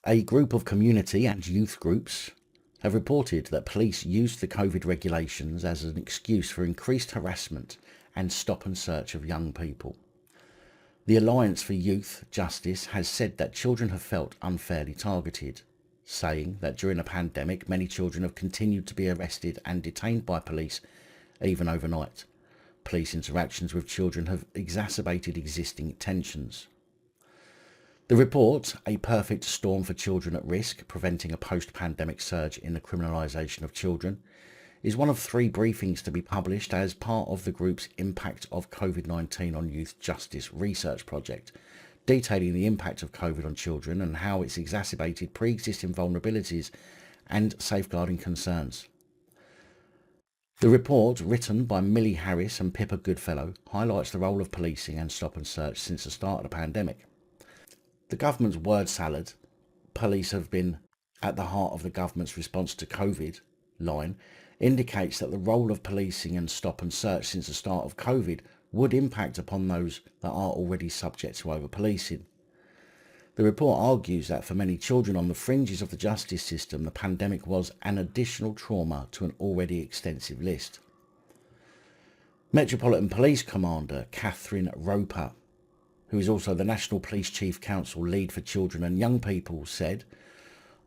A group of community and youth groups have reported that police used the COVID regulations as an excuse for increased harassment and stop and search of young people. The Alliance for Youth Justice has said that children have felt unfairly targeted, saying that during a pandemic many children have continued to be arrested and detained by police even overnight. Police interactions with children have exacerbated existing tensions. The report, A Perfect Storm for Children at Risk, Preventing a Post-Pandemic Surge in the Criminalisation of Children, is one of 3 briefings to be published as part of the group's Impact of COVID-19 on Youth Justice research project, detailing the impact of COVID on children and how it's exacerbated pre-existing vulnerabilities and safeguarding concerns. The report, written by Millie Harris and Pippa Goodfellow, highlights the role of policing and stop and search since the start of the pandemic. The government's word salad, police have been at the heart of the government's response to COVID line, indicates that the role of policing and stop and search since the start of COVID would impact upon those that are already subject to over-policing. The report argues that for many children on the fringes of the justice system, the pandemic was an additional trauma to an already extensive list. Metropolitan Police Commander Catherine Roper, who is also the National Police Chief Council lead for children and young people, said,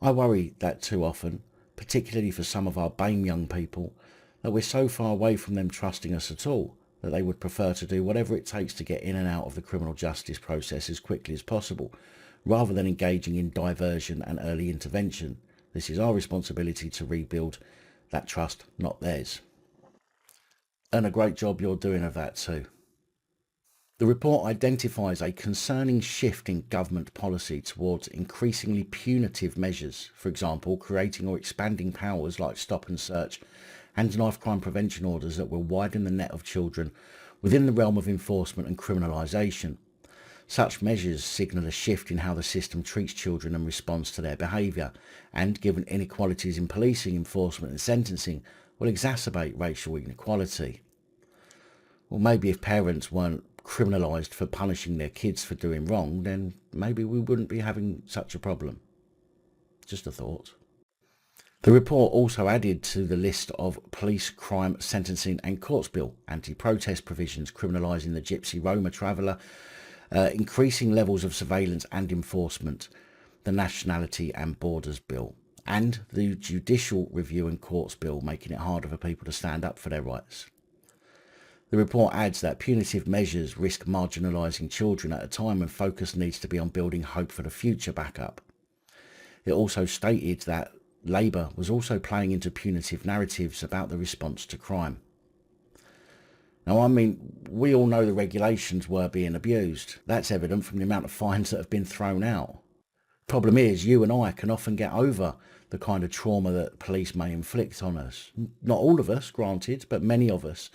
"I worry that too often, particularly for some of our BAME young people, that we're so far away from them trusting us at all, that they would prefer to do whatever it takes to get in and out of the criminal justice process as quickly as possible, rather than engaging in diversion and early intervention. This is our responsibility to rebuild that trust, not theirs." And a great job you're doing of that too. The report identifies a concerning shift in government policy towards increasingly punitive measures, for example, creating or expanding powers like stop and search and knife crime prevention orders that will widen the net of children within the realm of enforcement and criminalisation. Such measures signal a shift in how the system treats children and responds to their behaviour, and given inequalities in policing, enforcement and sentencing, will exacerbate racial inequality. Well, maybe if parents weren't criminalised for punishing their kids for doing wrong, then maybe we wouldn't be having such a problem. Just a thought. The report also added to the list of police crime sentencing and courts bill, anti-protest provisions criminalising the Gypsy Roma traveller, increasing levels of surveillance and enforcement, the Nationality and Borders Bill, and the Judicial Review and Courts Bill, making it harder for people to stand up for their rights. The report adds that punitive measures risk marginalising children at a time when focus needs to be on building hope for the future backup. It also stated that Labour was also playing into punitive narratives about the response to crime. Now, I mean, we all know the regulations were being abused. That's evident from the amount of fines that have been thrown out. Problem is, you and I can often get over the kind of trauma that police may inflict on us. Not all of us, granted, but many of us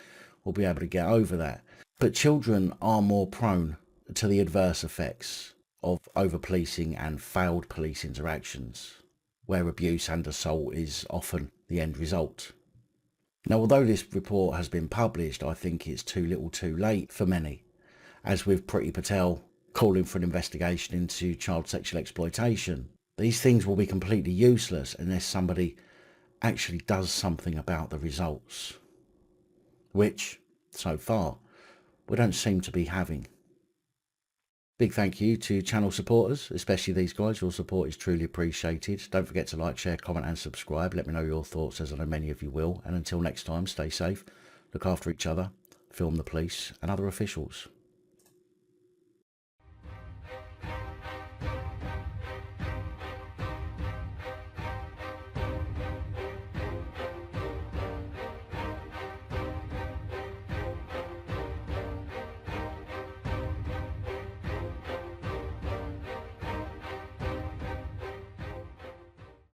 will be able to get over that. But children are more prone to the adverse effects of over-policing and failed police interactions, where abuse and assault is often the end result. Now, although this report has been published, I think it's too little too late for many, as with Priti Patel calling for an investigation into child sexual exploitation. These things will be completely useless unless somebody actually does something about the results, which, so far, we don't seem to be having. Big thank you to channel supporters, especially these guys. Your support is truly appreciated. Don't forget to like, share, comment and subscribe. Let me know your thoughts, as I know many of you will. And until next time, stay safe, look after each other, film the police and other officials.